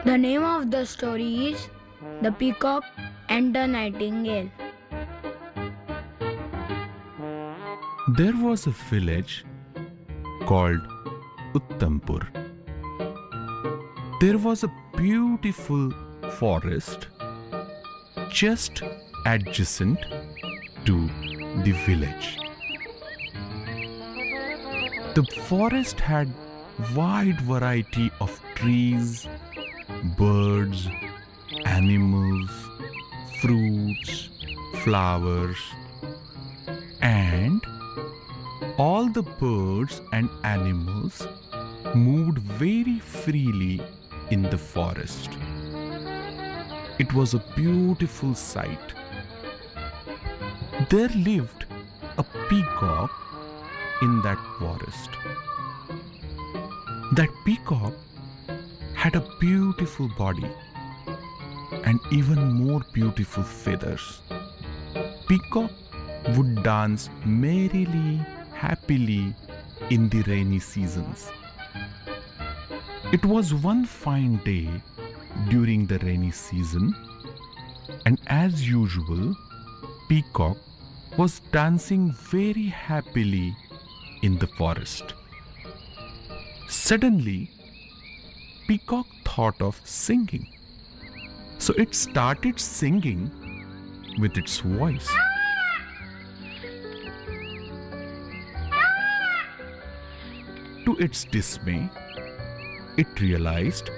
The name of the story is The Peacock and the Nightingale. There was a village called Uttampur. There was a beautiful forest just adjacent to the village. The forest had wide variety of trees, birds, animals, fruits, flowers, and all the birds and animals moved very freely in the forest. It was a beautiful sight. There lived a peacock in that forest. That peacock had a beautiful body and even more beautiful feathers. Peacock would dance merrily, happily in the rainy seasons. It was one fine day during the rainy season, and as usual, Peacock was dancing very happily in the forest. Suddenly, Peacock thought of singing. So it started singing with its voice. To its dismay, it realized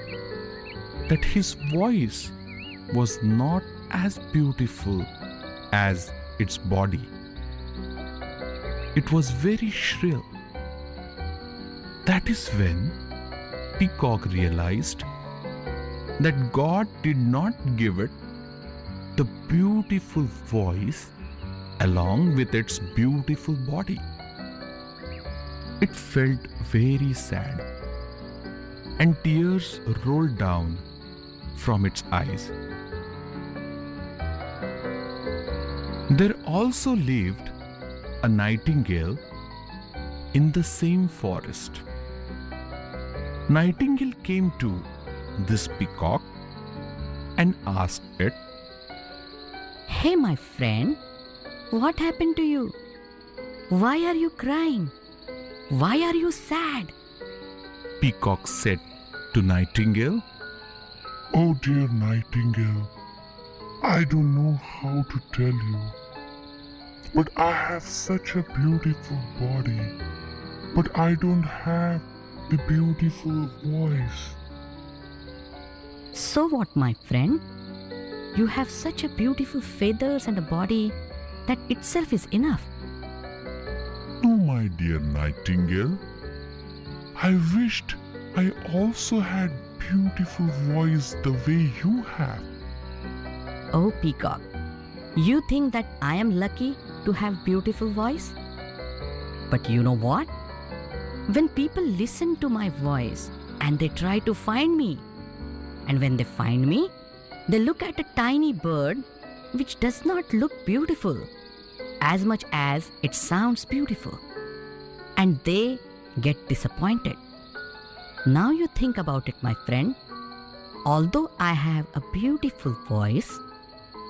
that his voice was not as beautiful as its body. It was very shrill. That is when Peacock realized that God did not give it the beautiful voice along with its beautiful body. It felt very sad, and tears rolled down from its eyes. There also lived a nightingale in the same forest. Nightingale came to this peacock and asked it, "Hey, my friend, what happened to you? Why are you crying? Why are you sad?" Peacock said to Nightingale, "Oh dear Nightingale, I don't know how to tell you, but I have such a beautiful body, but I don't have the beautiful voice." So what, my friend? You have such a beautiful feathers and a body that itself is enough. "No, my dear Nightingale, I wished I also had beautiful voice the way you have." Oh, Peacock, you think that I am lucky to have beautiful voice? But you know what? When people listen to my voice and they try to find me, and when they find me, they look at a tiny bird which does not look beautiful as much as it sounds beautiful, and they get disappointed. Now you think about it, my friend. Although I have a beautiful voice,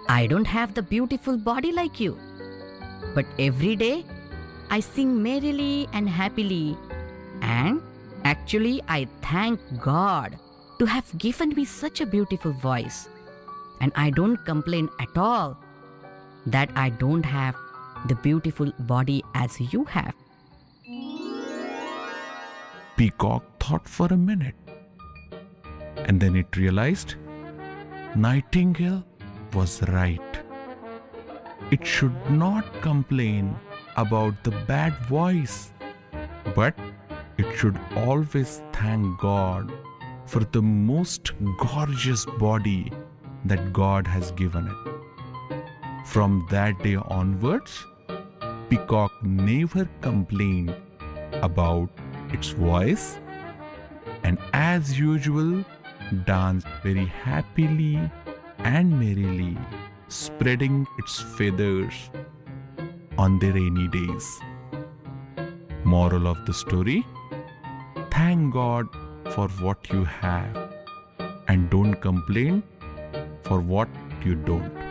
I don't have the beautiful body like you. But every day, I sing merrily and happily, and actually I thank God to have given me such a beautiful voice. And I don't complain at all that I don't have the beautiful body as you have. Peacock thought for a minute, and then it realized Nightingale was right. It should not complain about the bad voice, but it should always thank God for the most gorgeous body that God has given it. From that day onwards, Peacock never complained about its voice, and as usual danced very happily and merrily, spreading its feathers on the rainy days. Moral of the story: thank God for what you have and don't complain for what you don't.